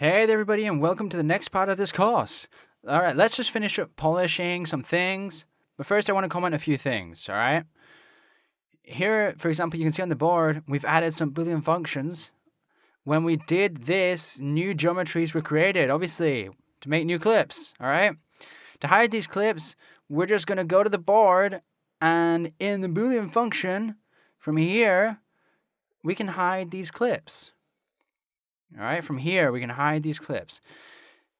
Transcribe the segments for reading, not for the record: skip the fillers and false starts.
Hey there, everybody, and welcome to the next part of this course. All right, let's just finish up polishing some things. But first, I want to comment a few things, all right? Here, for example, you can see on the board, we've added some Boolean functions. When we did this, new geometries were created, obviously, to make new clips, all right? To hide these clips, we're just going to go to the board, and in the Boolean function, from here, we can hide these clips. All right, from here, we can hide these clips.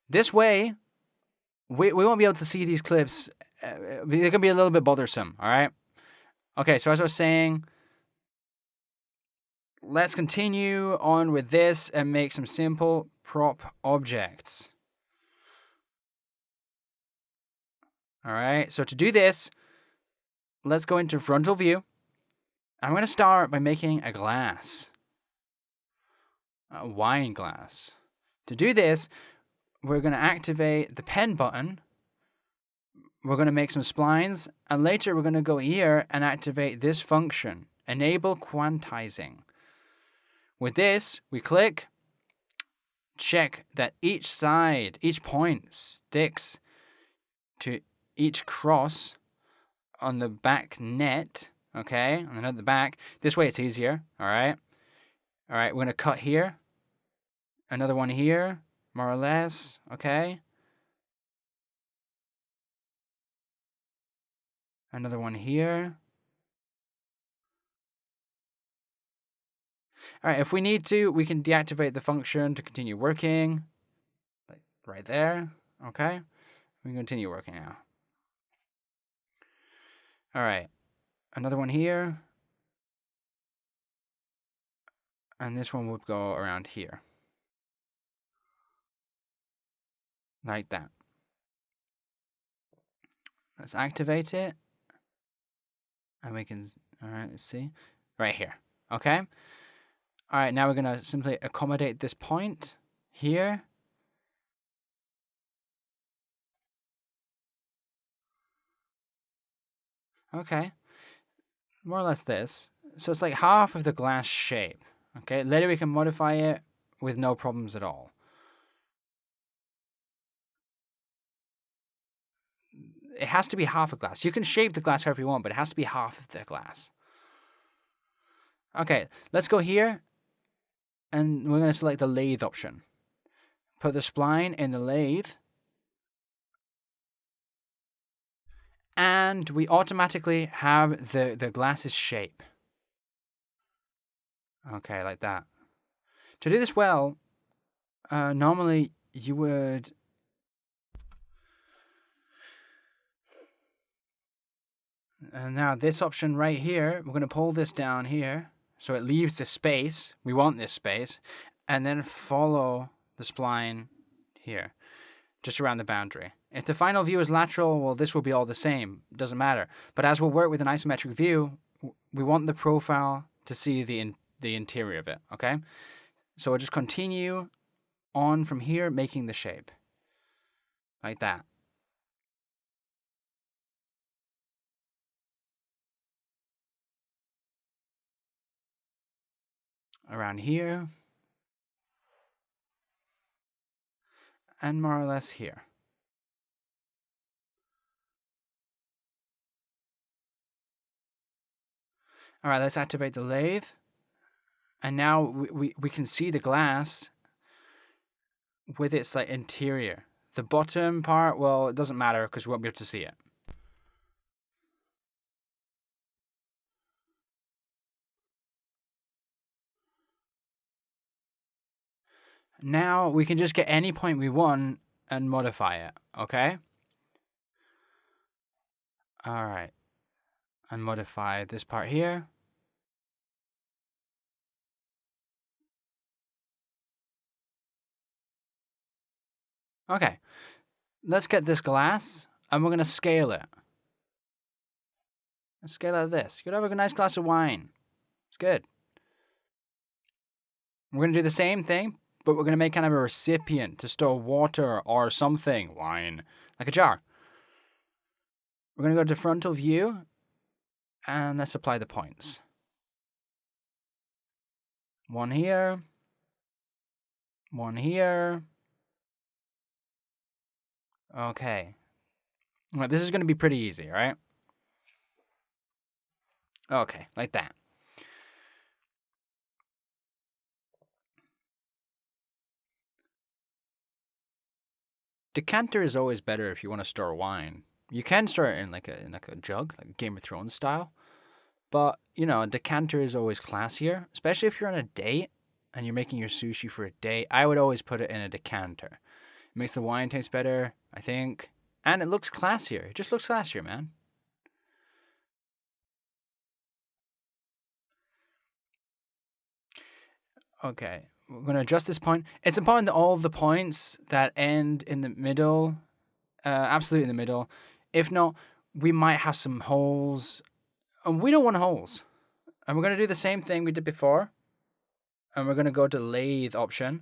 This way, we won't be able to see these clips. They're going to be a little bit bothersome, all right? Okay, so as I was saying, let's continue on with this and make some simple prop objects. All right, so to do this, let's go into frontal view. I'm going to start by making a glass. A wine glass. To do this, we're going to activate the pen button. We're going to make some splines, and later we're going to go here and activate this function, enable quantizing. With this, we click, check that each side, each point sticks to each cross on the back net, okay, on the back. This way it's easier, all right? All right, we're going to cut here. Another one here, more or less, okay? Another one here. All right, if we need to, we can deactivate the function to continue working. Like right there, okay? We can continue working now. All right, another one here. And this one would go around here. Like that. Let's activate it. And we can, all right, let's see. Right here, okay? All right, now we're going to simply accommodate this point here. Okay, more or less this. So it's like half of the glass shape, okay? Later we can modify it with no problems at all. It has to be half a glass. You can shape the glass however you want, but it has to be half of the glass. Okay, let's go here, and we're going to select the lathe option. Put the spline in the lathe, and we automatically have the glass's shape. Okay, like that. To do this well, normally you would... And now this option right here, we're going to pull this down here, so it leaves the space. We want this space. And then follow the spline here, just around the boundary. If the final view is lateral, well, this will be all the same. Doesn't matter. But as we'll work with an isometric view, we want the profile to see the interior of it, okay? So we'll just continue on from here, making the shape. Like that. Around here. And more or less here. All right, let's activate the lathe. And now we can see the glass with its like interior. The bottom part, well, it doesn't matter because we won't be able to see it. Now we can just get any point we want and modify it, okay? All right. And modify this part here. Okay. Let's get this glass and we're going to scale it. Let's scale it like this. You could have a nice glass of wine. It's good. We're going to do the same thing, but we're going to make kind of a recipient to store water or something. Wine. Like a jar. We're going to go to frontal view, and let's apply the points. One here. One here. Okay. Well, this is going to be pretty easy, right? Okay, like that. Decanter is always better if you want to store wine. You can store it in like a jug, like Game of Thrones style. But, you know, a decanter is always classier, especially if you're on a date and you're making your sushi for a date. I would always put it in a decanter. It makes the wine taste better, I think. And it looks classier. It just looks classier, man. Okay, we're going to adjust this point. It's important that all the points that end in the middle, absolutely in the middle. If not, we might have some holes. And we don't want holes. And we're going to do the same thing we did before. And we're going to go to the lathe option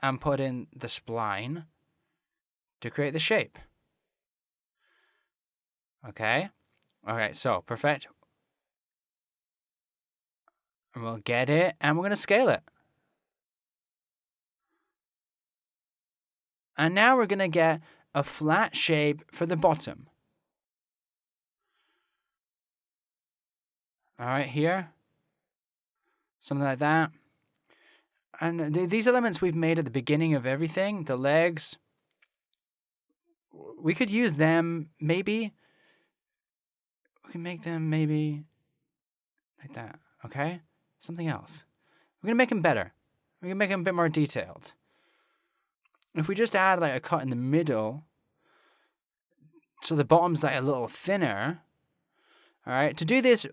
and put in the spline to create the shape. Okay? Okay, so perfect. And we'll get it and we're going to scale it. And now we're going to get a flat shape for the bottom. All right, here. Something like that. And these elements we've made at the beginning of everything, the legs, we could use them maybe. We can make them maybe like that, okay? Something else. We're going to make them better. We're going to make them a bit more detailed. If we just add like a cut in the middle, so the bottom's like a little thinner, all right? To do this,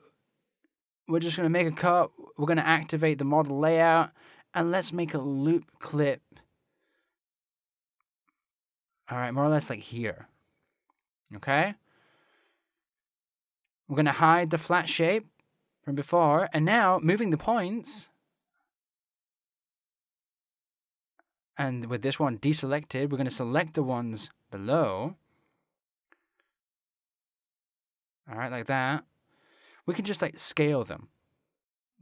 we're just going to make a cut. We're going to activate the model layout, and let's make a loop clip. All right, more or less like here, okay? We're going to hide the flat shape from before, and now moving the points, and with this one deselected, we're going to select the ones below. All right, like that. We can just like scale them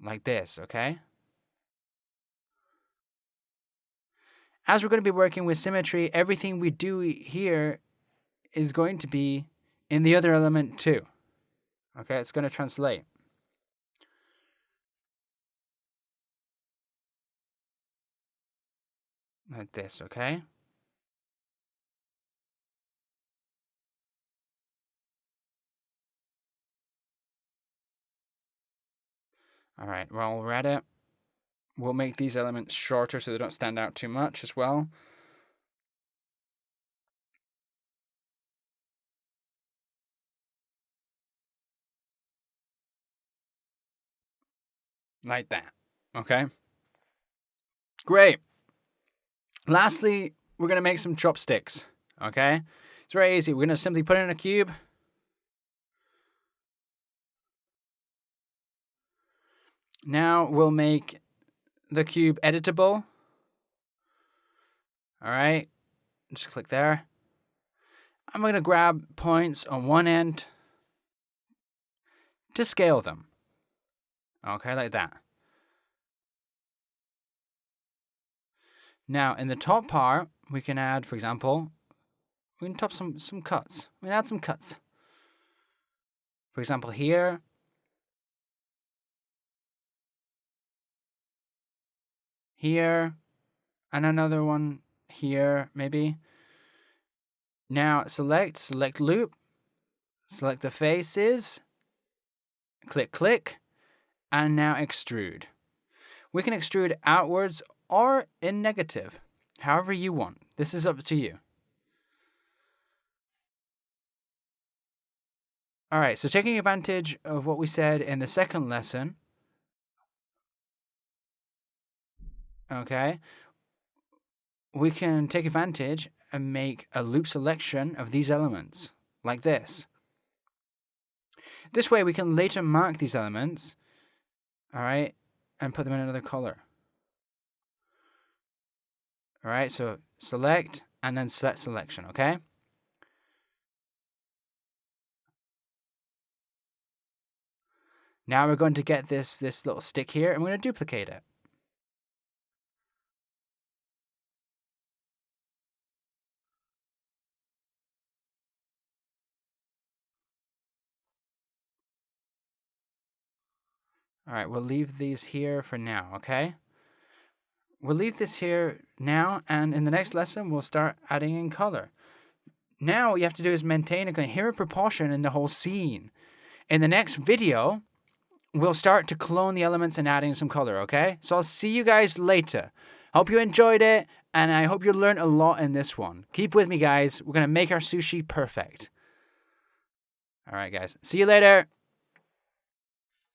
like this, okay? As we're going to be working with symmetry, everything we do here is going to be in the other element too. Okay, it's going to translate. Like this, okay? All right, while we're at it, we'll make these elements shorter so they don't stand out too much as well. Like that, okay? Great. Lastly, we're going to make some chopsticks, okay? It's very easy. We're going to simply put it in a cube. Now we'll make the cube editable. All right, just click there. I'm going to grab points on one end to scale them. Okay, like that. Now, in the top part, we can add, for example, we can top some cuts. We can add some cuts. For example, here. Here. And another one here, maybe. Now, select loop. Select the faces. Click, click. And now extrude. We can extrude outwards or in negative, however you want. This is up to you. All right, so taking advantage of what we said in the second lesson, okay, we can take advantage and make a loop selection of these elements, like this. This way we can later mark these elements, all right, and put them in another color. All right, so select and then set selection, okay? Now we're going to get this little stick here, and we're going to duplicate it. All right, we'll leave these here for now, okay? We'll leave this here now, and in the next lesson, we'll start adding in color. Now, what you have to do is maintain a coherent proportion in the whole scene. In the next video, we'll start to clone the elements and adding some color, okay? So I'll see you guys later. Hope you enjoyed it, and I hope you learned a lot in this one. Keep with me, guys. We're going to make our sushi perfect. All right, guys. See you later.